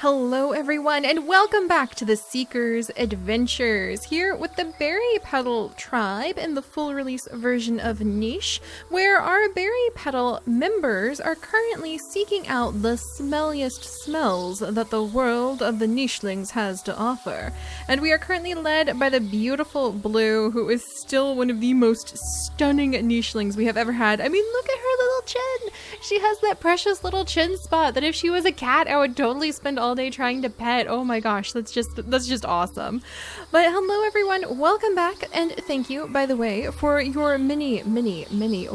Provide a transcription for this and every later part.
Hello everyone and welcome back to the Seeker's Adventures, here with the Berry Petal tribe in the full release version of Niche, where our Berry Petal members are currently seeking out the smelliest smells that the world of the Nichelings has to offer. And we are currently led by the beautiful Blue, who is still one of the most stunning Nichelings we have ever had. I mean, look at her little chin! She has that precious little chin spot that if she was a cat, I would totally spend all day trying to pet. Oh my gosh, that's just awesome. But hello everyone, welcome back, and thank you, by the way, for your many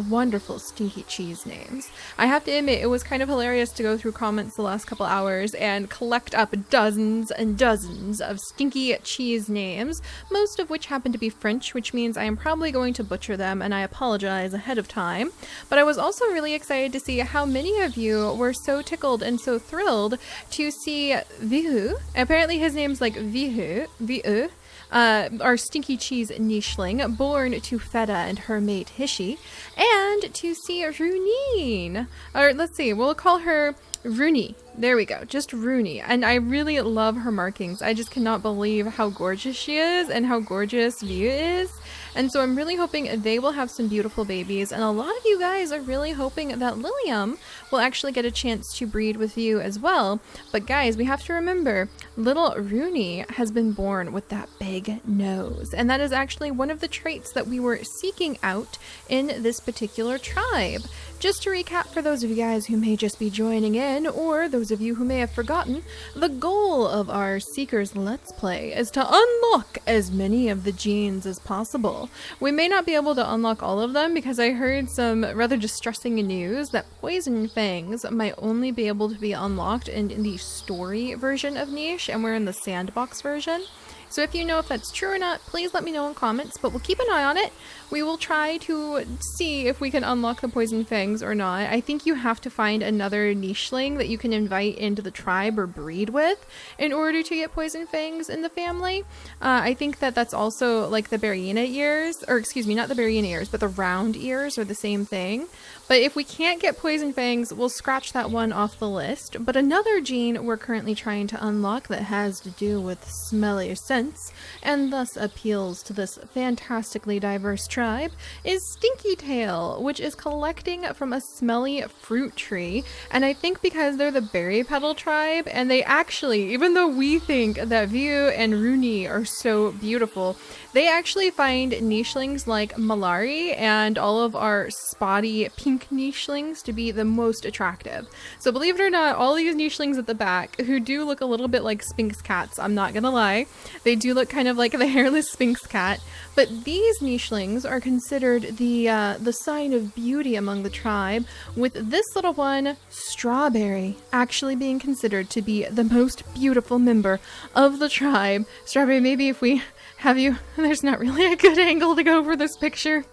wonderful stinky cheese names. I have to admit, it was kind of hilarious to go through comments the last couple hours and collect up dozens and dozens of stinky cheese names, most of which happen to be French, which means I am probably going to butcher them, and I apologize ahead of time. But I was also really excited to see how many of you were so tickled and so thrilled to see Vihu. Apparently his name's like Vihu, our stinky cheese nicheling, born to Feta and her mate Hishi, and to see Runine, or let's see, we'll call her Rooney. There we go, just Rooney. And I really love her markings. I just cannot believe how gorgeous she is and how gorgeous Vihu is. And so I'm really hoping they will have some beautiful babies, and a lot of you guys are really hoping that Lilium will actually get a chance to breed with you as well. But guys, we have to remember, little Rooney has been born with that big nose, and that is actually one of the traits that we were seeking out in this particular tribe. Just to recap for those of you guys who may just be joining in, or those of you who may have forgotten, the goal of our Seekers Let's Play is to unlock as many of the genes as possible. We may not be able to unlock all of them because I heard some rather distressing news that poison fangs might only be able to be unlocked in the story version of Niche, and we're in the sandbox version. So if you know if that's true or not, please let me know in comments, but we'll keep an eye on it. We will try to see if we can unlock the poison fangs or not. I think you have to find another nicheling that you can invite into the tribe or breed with in order to get poison fangs in the family. I think that that's also like the Berryina ears, or excuse me, not the Berryina ears, but the round ears are the same thing. But if we can't get poison fangs, we'll scratch that one off the list. But another gene we're currently trying to unlock that has to do with smelly scents, and thus appeals to this fantastically diverse tribe, is Stinky Tail, which is collecting from a smelly fruit tree. And I think because they're the Berry Petal tribe, and they actually, even though we think that Viu and Rooney are so beautiful, they actually find nichelings like Malari and all of our spotty pink nichelings to be the most attractive. So believe it or not, all these nichelings at the back, who do look a little bit like Sphinx cats, I'm not gonna lie, they do look kind of like the hairless Sphinx cat, but these nichelings are considered the sign of beauty among the tribe, with this little one, Strawberry, actually being considered to be the most beautiful member of the tribe. Strawberry, maybe if we have you, there's not really a good angle to go for this picture.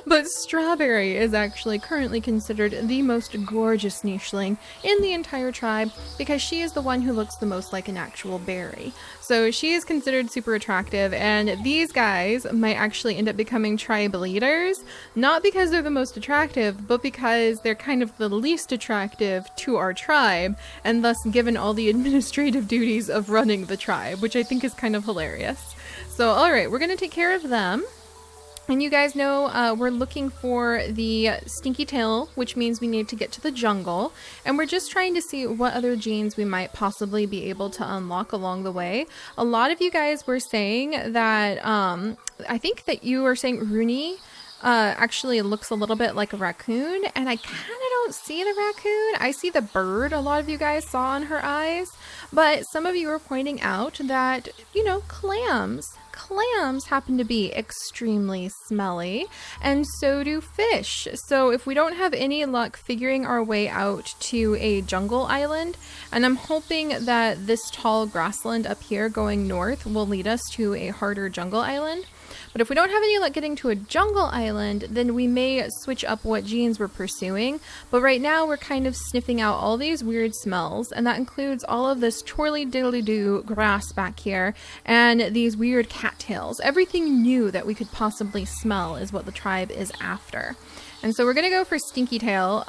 But Strawberry is actually currently considered the most gorgeous nicheling in the entire tribe because she is the one who looks the most like an actual berry. So she is considered super attractive, and these guys might actually end up becoming tribe leaders, not because they're the most attractive, but because they're kind of the least attractive to our tribe, and thus given all the administrative duties of running the tribe, which I think is kind of hilarious. So alright, we're going to take care of them. And you guys know we're looking for the Stinky Tail, which means we need to get to the jungle. And we're just trying to see what other genes we might possibly be able to unlock along the way. A lot of you guys were saying that, I think that you were saying Rooney actually looks a little bit like a raccoon. And I kind of don't see the raccoon. I see the bird a lot of you guys saw on her eyes. But some of you were pointing out that, you know, clams happen to be extremely smelly, and so do fish. So if we don't have any luck figuring our way out to a jungle island, and I'm hoping that this tall grassland up here going north will lead us to a harder jungle island. But if we don't have any luck getting to a jungle island, then we may switch up what genes we're pursuing. But right now we're kind of sniffing out all these weird smells, and that includes all of this twirly diddly doo grass back here and these weird cattails. Everything new that we could possibly smell is what the tribe is after. And so we're gonna go for Stinky Tail,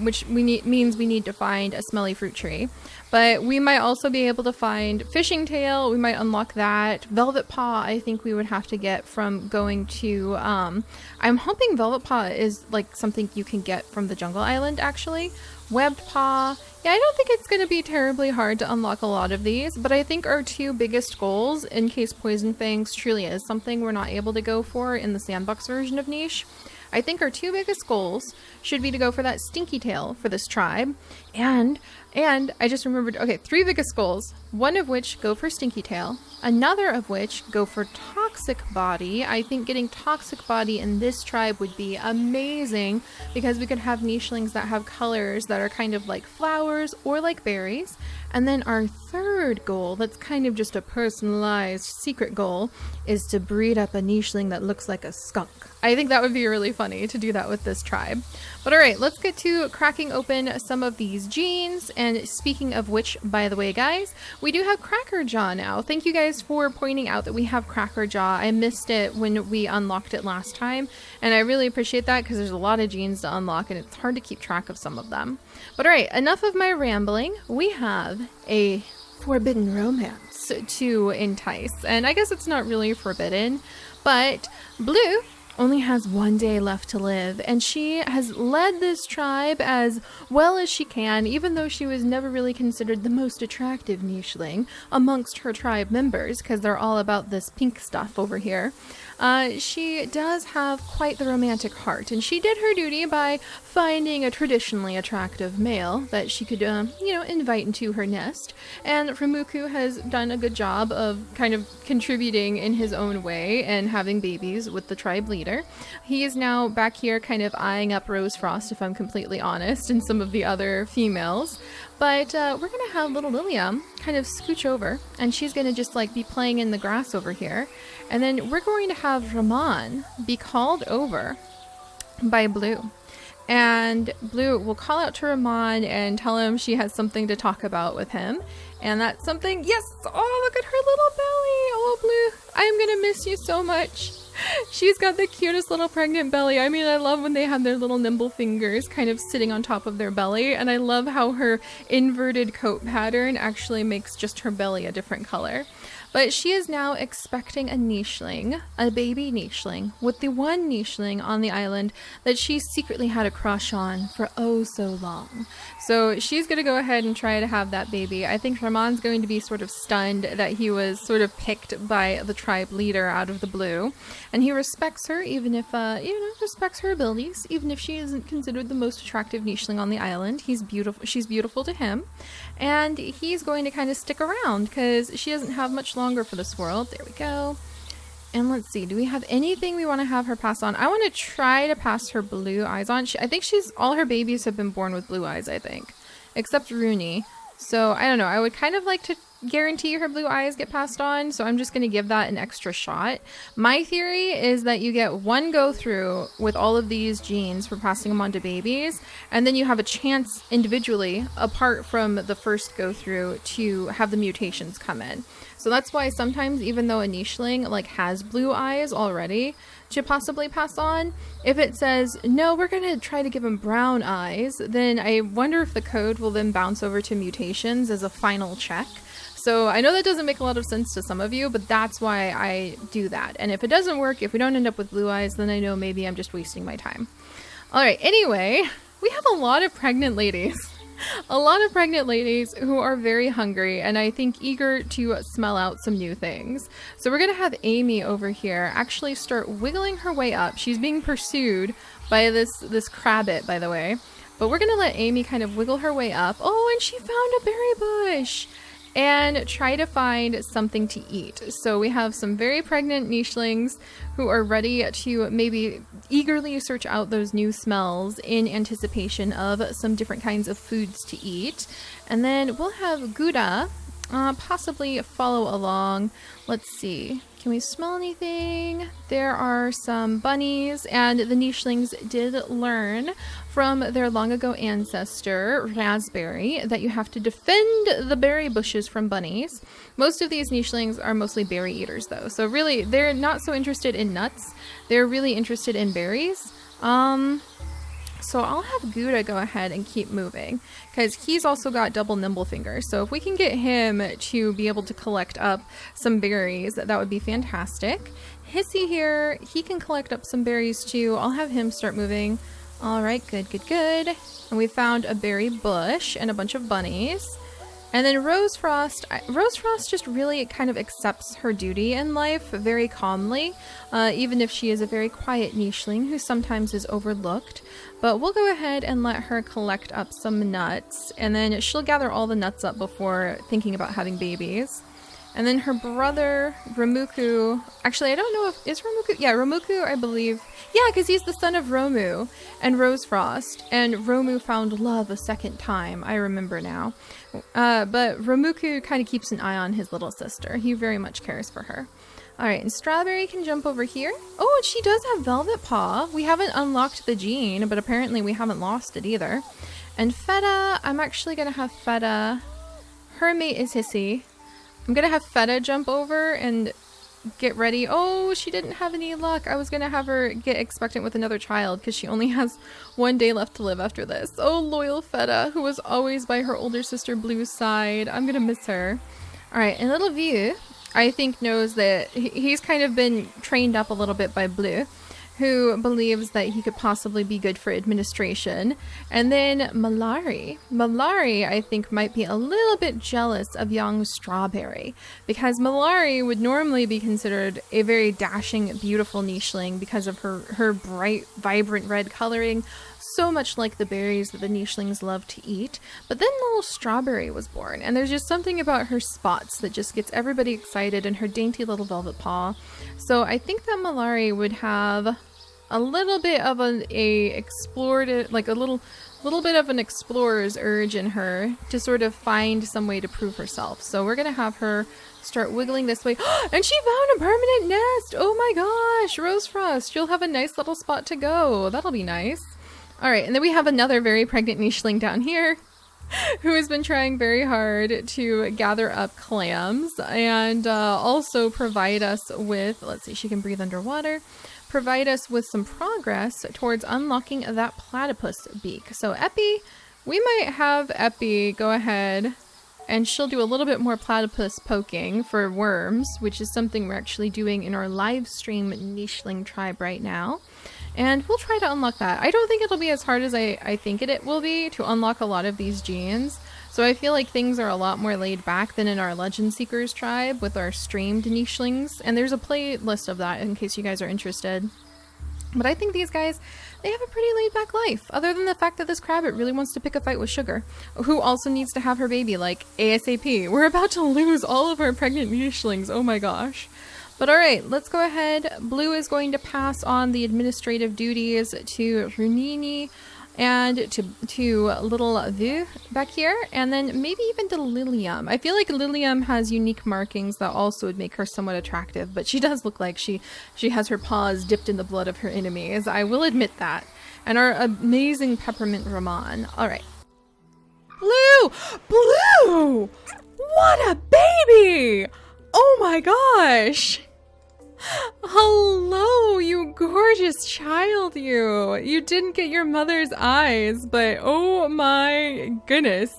which means we need to find a smelly fruit tree. But we might also be able to find Fishing Tail. We might unlock that. Velvet Paw, I think we would have to get from going to, I'm hoping Velvet Paw is like something you can get from the Jungle Island, actually. Webbed Paw. Yeah, I don't think it's going to be terribly hard to unlock a lot of these, but I think our two biggest goals, in case Poison Fangs truly is something we're not able to go for in the sandbox version of Niche, I think our two biggest goals should be to go for that Stinky Tail for this tribe, and I just remembered, okay, three biggest goals, one of which go for Stinky Tail, another of which go for Toxic Body. I think getting Toxic Body in this tribe would be amazing because we could have nichelings that have colors that are kind of like flowers or like berries. And then our third goal, that's kind of just a personalized secret goal, is to breed up a nicheling that looks like a skunk. I think that would be really funny to do that with this tribe. But all right, let's get to cracking open some of these genes. And speaking of which, by the way, guys, we do have Cracker Jaw now. Thank you guys for pointing out that we have Cracker Jaw. I missed it when we unlocked it last time, and I really appreciate that because there's a lot of genes to unlock and it's hard to keep track of some of them. But all right, enough of my rambling. We have a forbidden romance to entice, and I guess it's not really forbidden, but Blue only has 1 day left to live, and she has led this tribe as well as she can, even though she was never really considered the most attractive nicheling amongst her tribe members, because they're all about this pink stuff over here. She does have quite the romantic heart, and she did her duty by finding a traditionally attractive male that she could, invite into her nest. And Ramuku has done a good job of kind of contributing in his own way and having babies with the tribe leader. He is now back here kind of eyeing up Rose Frost, if I'm completely honest, and some of the other females. But we're going to have little Lilium kind of scooch over, and she's going to just like be playing in the grass over here. And then we're going to have Ramon be called over by Blue. And Blue will call out to Ramon and tell him she has something to talk about with him. And that's something, yes! Oh, look at her little belly! Oh, Blue, I'm going to miss you so much. She's got the cutest little pregnant belly. I mean, I love when they have their little nimble fingers kind of sitting on top of their belly. And I love how her inverted coat pattern actually makes just her belly a different color. But she is now expecting a nicheling, a baby nicheling, with the one nicheling on the island that she secretly had a crush on for oh so long. So she's going to go ahead and try to have that baby. I think Ramon's going to be sort of stunned that he was sort of picked by the tribe leader out of the blue. And he respects her, even if, respects her abilities, even if she isn't considered the most attractive nicheling on the island. He's beautiful. She's beautiful to him. And he's going to kind of stick around because she doesn't have much longer for this world. There we go. And let's see, do we have anything we want to have her pass on? I want to try to pass her blue eyes on. I think all her babies have been born with blue eyes, I think. Except Rooney. So, I don't know. I would kind of like to guarantee her blue eyes get passed on, so I'm just going to give that an extra shot. My theory is that you get one go through with all of these genes for passing them on to babies, and then you have a chance individually, apart from the first go through, to have the mutations come in. So that's why sometimes, even though a nicheling has blue eyes already to possibly pass on, if it says, no, we're going to try to give him brown eyes, then I wonder if the code will then bounce over to mutations as a final check. So I know that doesn't make a lot of sense to some of you, but that's why I do that. And if it doesn't work, if we don't end up with blue eyes, then I know maybe I'm just wasting my time. All right, anyway, we have a lot of pregnant ladies. A lot of pregnant ladies who are very hungry and I think eager to smell out some new things. So we're going to have Amy over here actually start wiggling her way up. She's being pursued by this crabbit, by the way. But we're going to let Amy kind of wiggle her way up. Oh, and she found a berry bush! And try to find something to eat. So we have some very pregnant nichelings who are ready to maybe eagerly search out those new smells in anticipation of some different kinds of foods to eat. And then we'll have Gouda possibly follow along. Let's see. Can we smell anything? There are some bunnies, and the nichelings did learn from their long ago ancestor, Raspberry, that you have to defend the berry bushes from bunnies. Most of these nichelings are mostly berry eaters, though. So really, they're not so interested in nuts. They're really interested in berries. So I'll have Gouda go ahead and keep moving because he's also got double nimble fingers. So if we can get him to be able to collect up some berries, that would be fantastic. Hissy here, he can collect up some berries too. I'll have him start moving. All right, good, good, good. And we found a berry bush and a bunch of bunnies. And then Rose Frost just really kind of accepts her duty in life very calmly, even if she is a very quiet nicheling who sometimes is overlooked. But we'll go ahead and let her collect up some nuts, and then she'll gather all the nuts up before thinking about having babies. And then her brother, Romuku, actually I don't know if, is Romuku? Yeah, Romuku, I believe. Yeah, because he's the son of Romu and Rose Frost, and Romu found love a second time, I remember now. But Romuku kind of keeps an eye on his little sister. He very much cares for her. Alright, and Strawberry can jump over here. Oh, and she does have Velvet Paw. We haven't unlocked the gene, but apparently we haven't lost it either. And Feta, I'm actually going to have Feta. Her mate is Hissy. I'm going to have Feta jump over and get ready. Oh, she didn't have any luck. I was going to have her get expectant with another child because she only has 1 day left to live after this. Oh, loyal Feta, who was always by her older sister Blue's side. I'm going to miss her. All right, and little View, I think, knows that he's kind of been trained up a little bit by Blue, who believes that he could possibly be good for administration. And then Malari. Malari, I think, might be a little bit jealous of young Strawberry, because Malari would normally be considered a very dashing, beautiful nicheling because of her bright, vibrant red coloring, so much like the berries that the nichelings love to eat. But then little Strawberry was born, and there's just something about her spots that just gets everybody excited, and her dainty little velvet paw. So I think that Malari would have a little bit of a little bit of an explorer's urge in her to sort of find some way to prove herself. So we're gonna have her start wiggling this way. And she found a permanent nest! Oh my gosh, Rose Frost, you'll have a nice little spot to go. That'll be nice. All right, and then we have another very pregnant nicheling down here who has been trying very hard to gather up clams and also provide us with, let's see, she can breathe underwater, provide us with some progress towards unlocking that platypus beak. So Epi, we might have Epi go ahead and she'll do a little bit more platypus poking for worms, which is something we're actually doing in our live stream nicheling tribe right now. And we'll try to unlock that. I don't think it'll be as hard as I think it will be to unlock a lot of these genes. So I feel like things are a lot more laid back than in our Legend Seekers tribe with our streamed nichelings. And there's a playlist of that in case you guys are interested. But I think these guys, they have a pretty laid back life. Other than the fact that this Crabbit really wants to pick a fight with Sugar, who also needs to have her baby like ASAP. We're about to lose all of our pregnant nichelings. Oh my gosh. But all right, let's go ahead. Blue is going to pass on the administrative duties to Runini and to little Vu back here, and then maybe even to Lilium. I feel like Lilium has unique markings that also would make her somewhat attractive, but she does look like she has her paws dipped in the blood of her enemies. I will admit that. And our amazing Peppermint Ramon. All right. Blue! Blue! What a baby! Oh my gosh! Hello, you gorgeous child, you. You didn't get your mother's eyes, but oh my goodness.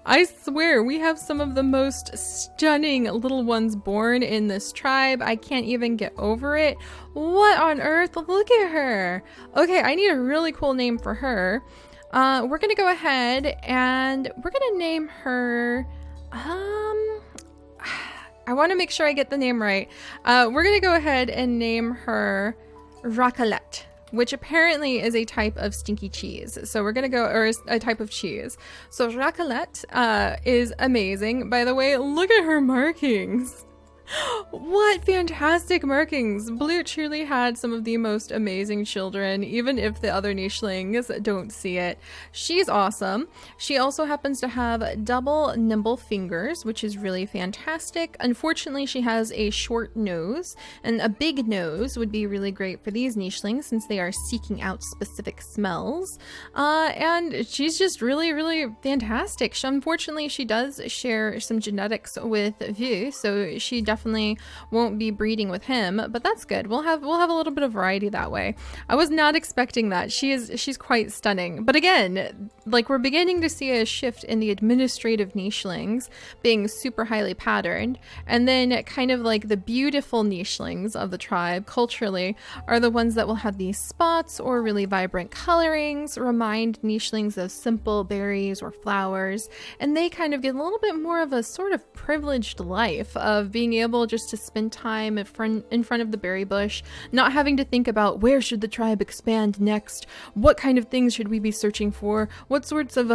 I swear, we have some of the most stunning little ones born in this tribe. I can't even get over it. What on earth? Look at her. Okay, I need a really cool name for her. We're gonna go ahead and we're gonna name her, I want to make sure I get the name right. We're going to go ahead and name her Raclette, which apparently is a type of stinky cheese. So we're going to go, or a type of cheese. So Raclette is amazing. By the way, look at her markings. What fantastic markings. Blue truly had some of the most amazing children, even if the other nichelings don't see it. She's awesome. She also happens to have double nimble fingers, which is really fantastic. Unfortunately, she has a short nose, and a big nose would be really great for these nichelings since they are seeking out specific smells. And she's just really, really fantastic. Unfortunately, she does share some genetics with Vu, so she definitely definitely won't be breeding with him, but that's good. We'll have a little bit of variety that way. I was not expecting that. She's quite stunning. But again, like, we're beginning to see a shift in the administrative nichelings being super highly patterned, and then kind of like the beautiful nichelings of the tribe culturally are the ones that will have these spots or really vibrant colorings, remind nichelings of simple berries or flowers, and they kind of get a little bit more of a sort of privileged life of being able just to spend time in front of the berry bush, not having to think about where should the tribe expand next, what kind of things should we be searching for, what sorts of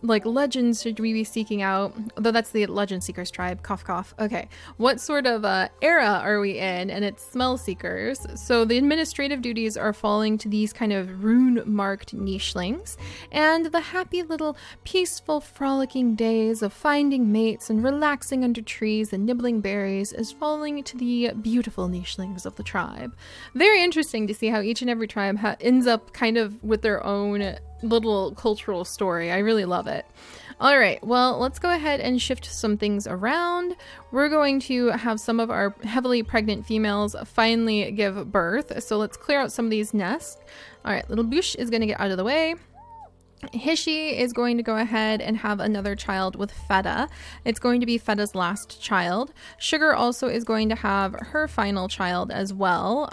like legends should we be seeking out, though that's the legend seekers tribe, cough cough. Okay, what sort of era are we in? And it's smell seekers. So the administrative duties are falling to these kind of rune marked nichelings, and the happy little peaceful frolicking days of finding mates and relaxing under trees and nibbling berries is falling to the beautiful nichelings of the tribe. Very interesting to see how each and every tribe ends up kind of with their own little cultural story. I really love it. All right, well, let's go ahead and shift some things around. We're going to have some of our heavily pregnant females finally give birth. So let's clear out some of these nests. All right, little Boosh is going to get out of the way. Hishi is going to go ahead and have another child with Feta. It's going to be Feta's last child. Sugar also is going to have her final child as well.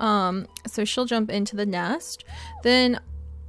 So she'll jump into the nest. Then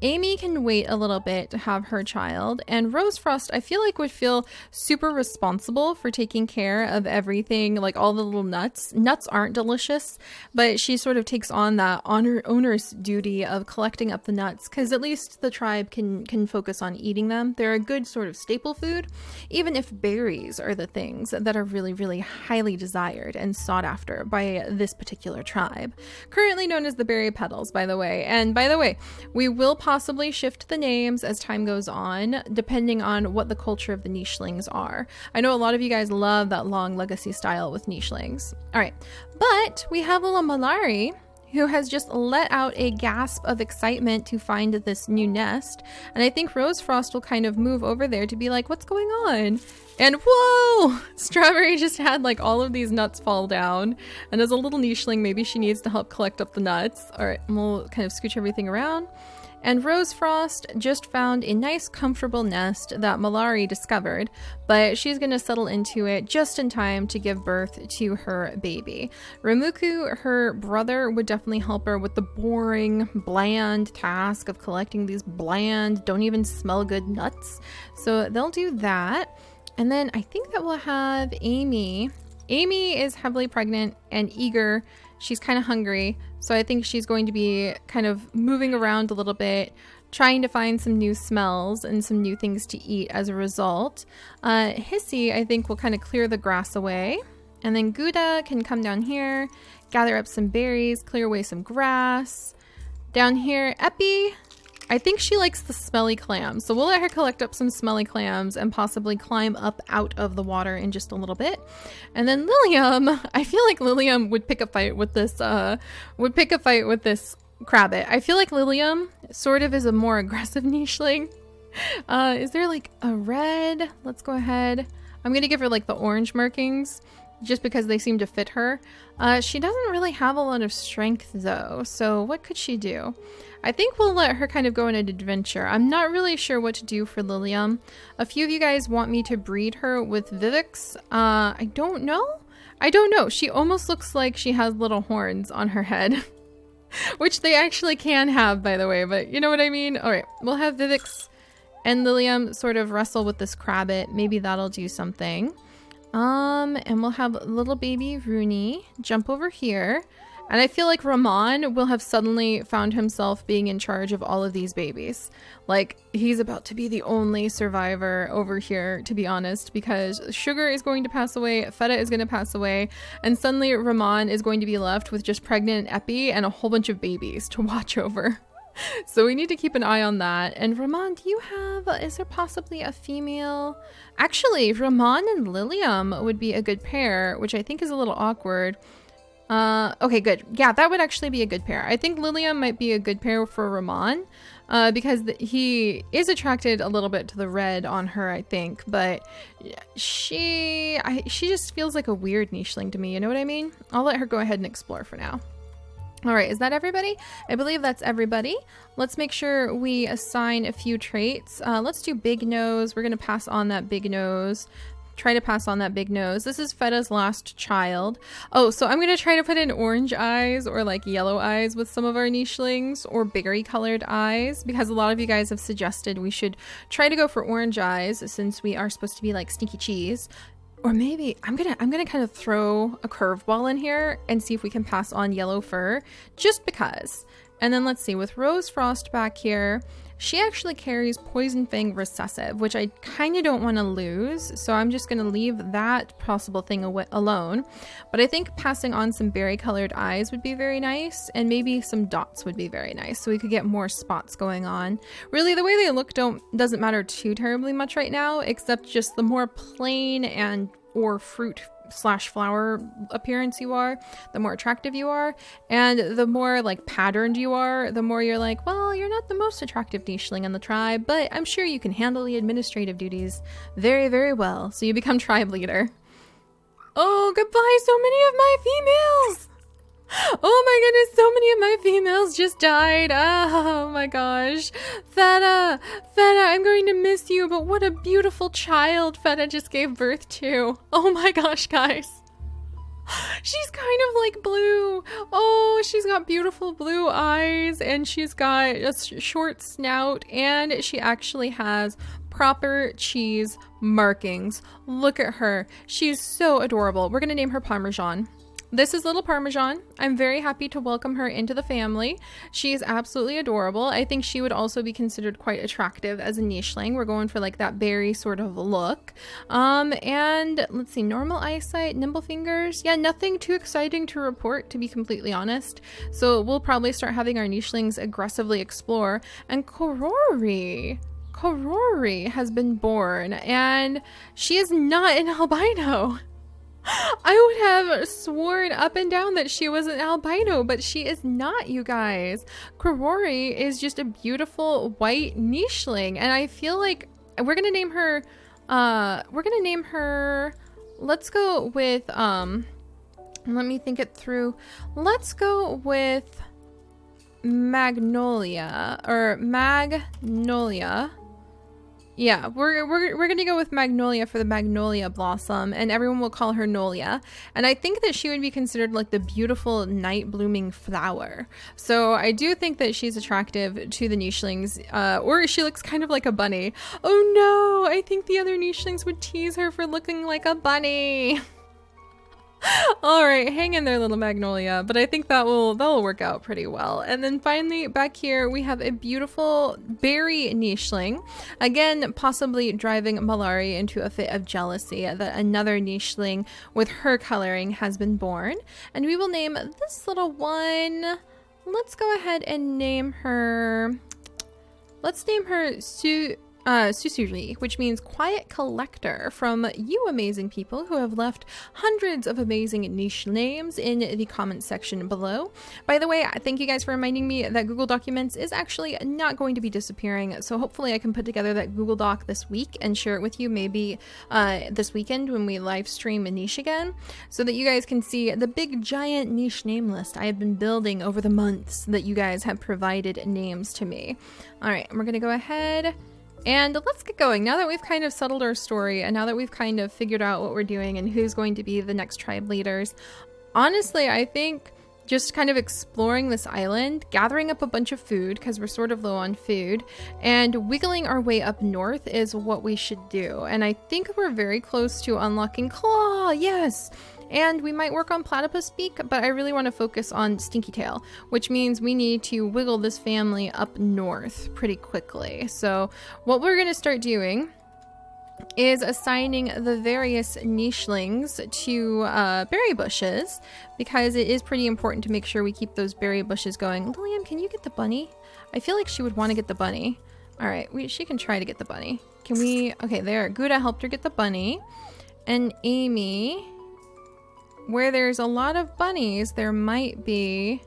Amy can wait a little bit to have her child, and Rose Frost, I feel like, would feel super responsible for taking care of everything, like all the little nuts. Nuts aren't delicious, but she sort of takes on that onerous duty of collecting up the nuts, because at least the tribe can focus on eating them. They're a good sort of staple food, even if berries are the things that are really, really highly desired and sought after by this particular tribe. Currently known as the berry petals, by the way. And by the way, we will possibly shift the names as time goes on, depending on what the culture of the nichelings are. I know a lot of you guys love that long legacy style with nichelings. All right, but we have little Malari, who has just let out a gasp of excitement to find this new nest. And I think Rose Frost will kind of move over there to be like, what's going on? And whoa! Strawberry just had like all of these nuts fall down. And as a little nicheling, maybe she needs to help collect up the nuts. All right, and we'll kind of scooch everything around. And Rose Frost just found a nice comfortable nest that Malari discovered, but she's going to settle into it just in time to give birth to her baby. Ramuku, her brother, would definitely help her with the boring, bland task of collecting these bland, don't even smell good nuts. So they'll do that. And then I think that we'll have Amy. Amy is heavily pregnant and eager. She's kind of hungry, so I think she's going to be kind of moving around a little bit, trying to find some new smells and some new things to eat as a result. Hissy, I think, will kind of clear the grass away. And then Gouda can come down here, gather up some berries, clear away some grass. Down here, Epi, I think she likes the smelly clams, so we'll let her collect up some smelly clams and possibly climb up out of the water in just a little bit. And then Lilium, I feel like Lilium would pick a fight with this Crabbit. I feel like Lilium sort of is a more aggressive nicheling. Is there like a red? Let's go ahead. I'm gonna give her like the orange markings just because they seem to fit her. She doesn't really have a lot of strength though, so what could she do? I think we'll let her kind of go on an adventure. I'm not really sure what to do for Lilium. A few of you guys want me to breed her with Vivix. I don't know. She almost looks like she has little horns on her head. Which they actually can have, by the way, but you know what I mean? All right, we'll have Vivix and Lilium sort of wrestle with this Crabbit. Maybe that'll do something. And we'll have little baby Rooney jump over here. And I feel like Ramon will have suddenly found himself being in charge of all of these babies. Like, he's about to be the only survivor over here, to be honest, because Sugar is going to pass away, Feta is going to pass away, and suddenly Ramon is going to be left with just pregnant Epi and a whole bunch of babies to watch over. So we need to keep an eye on that. And Ramon, is there possibly a female? Actually, Ramon and Lilium would be a good pair, which I think is a little awkward. Okay, good. Yeah, that would actually be a good pair. I think Lilium might be a good pair for Ramon. because he is attracted a little bit to the red on her, I think, but she just feels like a weird nicheling to me, you know what I mean? I'll let her go ahead and explore for now. All right, is that everybody? I believe that's everybody. Let's make sure we assign a few traits. Let's do big nose. We're going to pass on that big nose. Try to pass on that big nose. This is Feta's last child. Oh, so I'm going to try to put in orange eyes or like yellow eyes with some of our nichelings, or berry colored eyes, because a lot of you guys have suggested we should try to go for orange eyes since we are supposed to be like sneaky cheese. Or maybe I'm gonna kind of throw a curveball in here and see if we can pass on yellow fur, just because. And then let's see, with Rose Frost back here, she actually carries Poison Fang Recessive, which I kind of don't want to lose, so I'm just going to leave that possible thing alone. But I think passing on some berry colored eyes would be very nice, and maybe some dots would be very nice, so we could get more spots going on. Really, the way they look doesn't matter too terribly much right now, except just the more plain and or fruit / flower appearance you are, the more attractive you are, and the more like patterned you are, the more you're like, well, you're not the most attractive nicheling in the tribe, but I'm sure you can handle the administrative duties very, very well, so you become tribe leader. Oh, goodbye, so many of my females! Oh my goodness, so many of my females just died. Oh my gosh. Feta, I'm going to miss you, but what a beautiful child Feta just gave birth to. Oh my gosh, guys. She's kind of like blue. Oh, she's got beautiful blue eyes, and she's got a short snout, and she actually has proper cheese markings. Look at her. She's so adorable. We're going to name her Parmesan. This is little Parmesan. I'm very happy to welcome her into the family. She is absolutely adorable. I think she would also be considered quite attractive as a nicheling. We're going for like that berry sort of look. And let's see, normal eyesight, nimble fingers. Yeah, nothing too exciting to report, to be completely honest. So we'll probably start having our nichelings aggressively explore. And Korori has been born, and she is not an albino. I would have sworn up and down that she was an albino, but she is not, you guys. Korori is just a beautiful white nicheling, and I feel like we're gonna name her, let's go with, let me think it through. Let's go with Magnolia. Yeah, we're gonna go with Magnolia for the Magnolia Blossom, and everyone will call her Nolia. And I think that she would be considered like the beautiful night blooming flower. So I do think that she's attractive to the nichelings, or she looks kind of like a bunny. Oh no, I think the other nichelings would tease her for looking like a bunny. All right, hang in there, little Magnolia, but I think that'll work out pretty well. And then finally back here we have a beautiful berry nicheling, again possibly driving Malari into a fit of jealousy that another nicheling with her coloring has been born. And we will name this little one, let's go ahead and name her, Susuri, which means quiet collector, from you amazing people who have left hundreds of amazing niche names in the comment section below. By the way, thank you guys for reminding me that Google Documents is actually not going to be disappearing, so hopefully I can put together that Google Doc this week and share it with you maybe this weekend when we live stream a niche again, so that you guys can see the big giant niche name list I have been building over the months that you guys have provided names to me. All right, we're gonna go ahead and let's get going. Now that we've kind of settled our story, and now that we've kind of figured out what we're doing and who's going to be the next tribe leaders, honestly, I think just kind of exploring this island, gathering up a bunch of food because we're sort of low on food, and wiggling our way up north is what we should do. And I think we're very close to unlocking Claw, yes! And we might work on Platypus Beak, but I really want to focus on Stinky Tail, which means we need to wiggle this family up north pretty quickly. So what we're going to start doing is assigning the various nichelings to berry bushes, because it is pretty important to make sure we keep those berry bushes going. Lillian, can you get the bunny? I feel like she would want to get the bunny. All right, she can try to get the bunny. Can we? Okay, there. Gouda helped her get the bunny. And Amy, where there's a lot of bunnies, there might be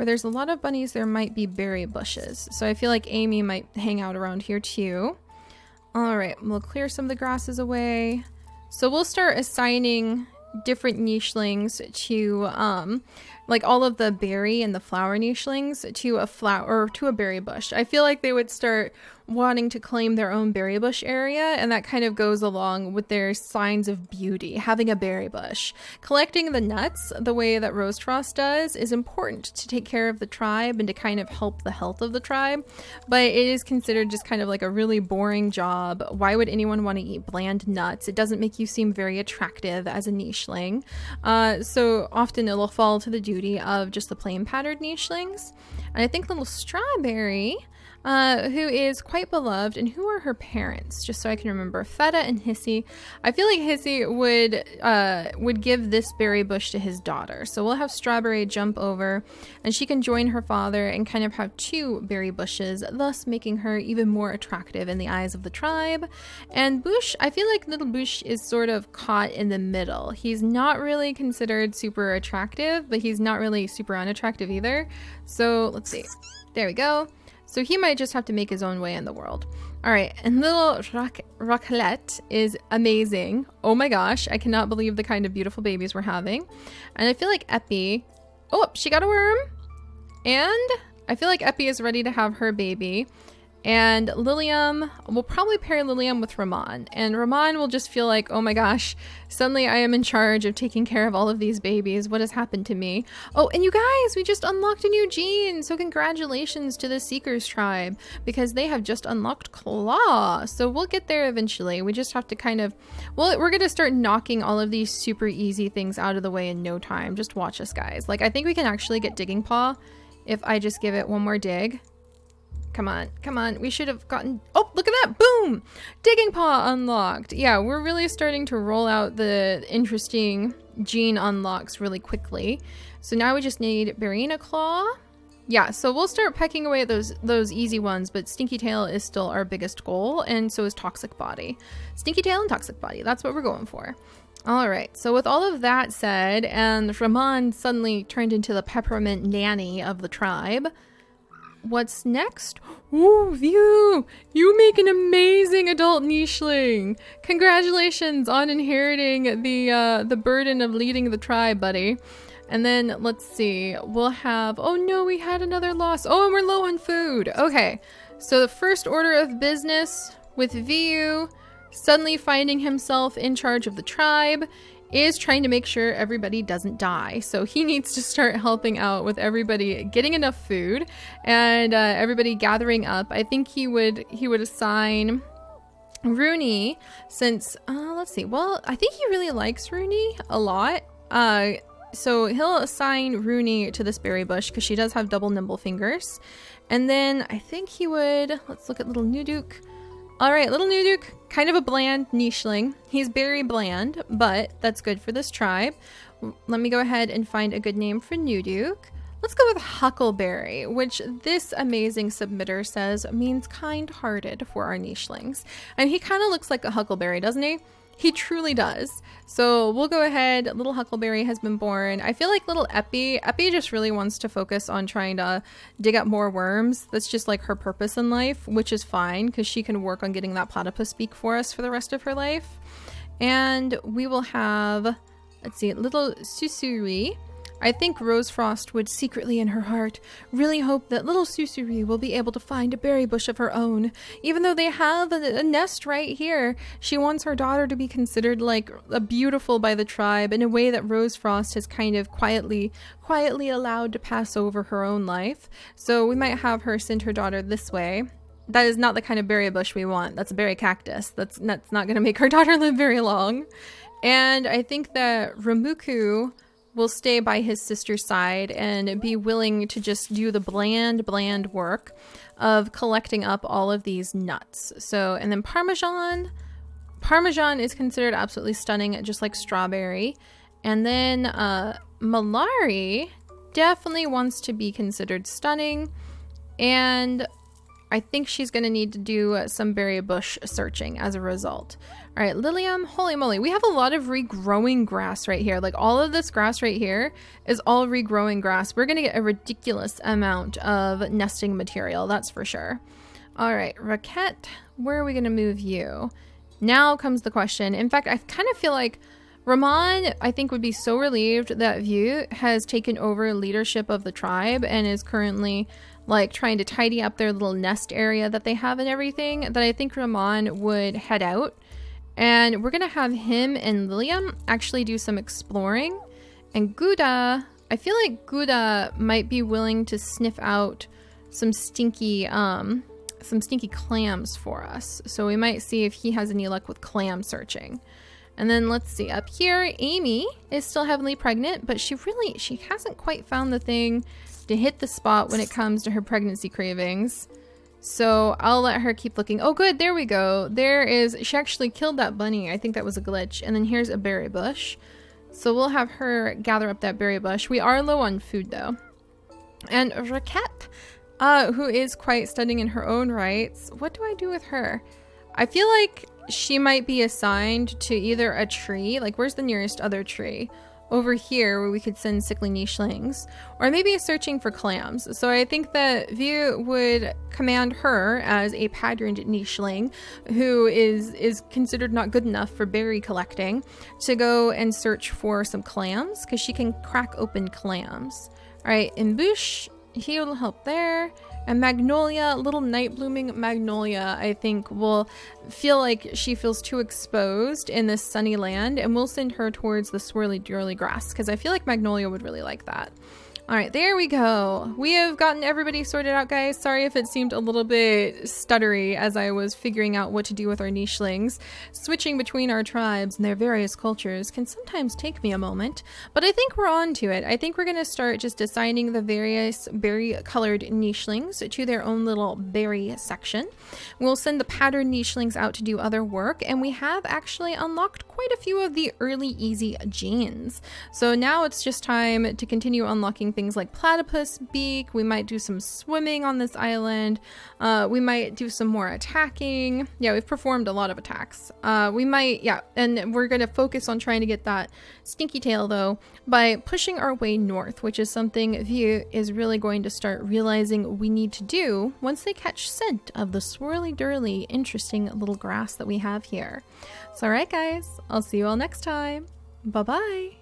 where there's a lot of bunnies, there might be berry bushes. So I feel like Amy might hang out around here too. All right, we'll clear some of the grasses away. So we'll start assigning different nichelings to like all of the berry and the flower nichelings to a flower or to a berry bush. I feel like they would start wanting to claim their own berry bush area, and that kind of goes along with their signs of beauty, having a berry bush. Collecting the nuts the way that Rosefrost does is important to take care of the tribe and to kind of help the health of the tribe, but it is considered just kind of like a really boring job. Why would anyone want to eat bland nuts? It doesn't make you seem very attractive as a nicheling. So often it will fall to the duty of just the plain patterned nichelings. And I think little Strawberry, who is quite beloved, and who are her parents, just so I can remember, Feta and Hissy. I feel like Hissy would give this berry bush to his daughter, so we'll have Strawberry jump over and she can join her father and kind of have two berry bushes, thus making her even more attractive in the eyes of the tribe. And Bush, I feel like little Bush is sort of caught in the middle. He's not really considered super attractive, but he's not really super unattractive either. So let's see, there we go. So he might just have to make his own way in the world. All right, and little Raclette is amazing. Oh my gosh, I cannot believe the kind of beautiful babies we're having. And I feel like Epi, oh, she got a worm. And I feel like Epi is ready to have her baby. And Lilium, we'll probably pair Lilium with Ramon. And Ramon will just feel like, oh my gosh, suddenly I am in charge of taking care of all of these babies. What has happened to me? Oh, and you guys, we just unlocked a new gene. So congratulations to the Seekers tribe, because they have just unlocked Claw. So we'll get there eventually. We just have to kind of, well, we're going to start knocking all of these super easy things out of the way in no time. Just watch us, guys. Like, I think we can actually get Digging Paw if I just give it one more dig. Come on, come on. We should have gotten... Oh, look at that. Boom! Digging Paw unlocked. Yeah, we're really starting to roll out the interesting gene unlocks really quickly. So now we just need Barina Claw. Yeah, so we'll start pecking away at those easy ones, but Stinky Tail is still our biggest goal, and so is Toxic Body. Stinky Tail and Toxic Body, that's what we're going for. All right, so with all of that said, and Ramon suddenly turned into the peppermint nanny of the tribe, what's next? Ooh, you make an amazing adult nicheling. Congratulations on inheriting the burden of leading the tribe, buddy. And then let's see, we'll have, oh no, we had another loss. Oh, and we're low on food. Okay, so the first order of business with Viu suddenly finding himself in charge of the tribe is trying to make sure everybody doesn't die. So he needs to start helping out with everybody getting enough food and everybody gathering up. I think he would assign Rooney, since let's see, well, I think he really likes Rooney a lot. So he'll assign Rooney to this berry bush because she does have double nimble fingers. And then I think he would, let's look at little Nuduk. All right, little Nuduk, kind of a bland nicheling. He's very bland, but that's good for this tribe. Let me go ahead and find a good name for Nuduk. Let's go with Huckleberry, which this amazing submitter says means kind-hearted for our nichelings. And he kind of looks like a huckleberry, doesn't he? He truly does. So we'll go ahead. Little Huckleberry has been born. I feel like little Epi just really wants to focus on trying to dig up more worms. That's just like her purpose in life, which is fine because she can work on getting that platypus beak for us for the rest of her life. And we will have, let's see, little Susuri. I think Rosefrost would secretly in her heart really hope that little Susuri will be able to find a berry bush of her own. Even though they have a nest right here, she wants her daughter to be considered like a beautiful by the tribe in a way that Rosefrost has kind of quietly allowed to pass over her own life. So we might have her send her daughter this way. That is not the kind of berry bush we want. That's a berry cactus. That's not going to make her daughter live very long. And I think that Ramuku will stay by his sister's side and be willing to just do the bland work of collecting up all of these nuts. So, and then Parmesan is considered absolutely stunning, just like Strawberry. And then Malari definitely wants to be considered stunning. And I think she's going to need to do some berry bush searching as a result. All right, Lilium, holy moly. We have a lot of regrowing grass right here. Like all of this grass right here is all regrowing grass. We're going to get a ridiculous amount of nesting material, that's for sure. All right, Raquette, where are we going to move you? Now comes the question. In fact, I kind of feel like Ramon, I think, would be so relieved that View has taken over leadership of the tribe and is currently like trying to tidy up their little nest area that they have and everything, that I think Ramon would head out. And we're going to have him and Lilium actually do some exploring. And Gouda, I feel like Gouda might be willing to sniff out some stinky clams for us. So we might see if he has any luck with clam searching. And then let's see, up here, Amy is still heavily pregnant, but she hasn't quite found the thing to hit the spot when it comes to her pregnancy cravings. So I'll let her keep looking. Oh, good, there we go. She actually killed that bunny. I think that was a glitch. And then here's a berry bush. So we'll have her gather up that berry bush. We are low on food though. And Raquette, who is quite stunning in her own rights. What do I do with her? I feel like she might be assigned to either a tree, like where's the nearest other tree? Over here where we could send sickly nichelings, or maybe searching for clams. So I think that View would command her as a patterned nicheling who is considered not good enough for berry collecting to go and search for some clams because she can crack open clams. All right, Embouche, he will help there. And Magnolia, little night blooming Magnolia, I think will feel like she feels too exposed in this sunny land, and we'll send her towards the swirly durly grass because I feel like Magnolia would really like that. All right, there we go. We have gotten everybody sorted out, guys. Sorry if it seemed a little bit stuttery as I was figuring out what to do with our nichelings. Switching between our tribes and their various cultures can sometimes take me a moment, but I think we're on to it. I think we're going to start just assigning the various berry-colored nichelings to their own little berry section. We'll send the patterned nichelings out to do other work, and we have actually unlocked quite a few of the early easy genes. So now it's just time to continue unlocking things like platypus beak. We might do some swimming on this island. We might do some more attacking. Yeah, we've performed a lot of attacks. And we're going to focus on trying to get that stinky tail though by pushing our way north, which is something View is really going to start realizing we need to do once they catch scent of the swirly durly interesting little grass that we have here. So alright guys, I'll see you all next time. Bye bye.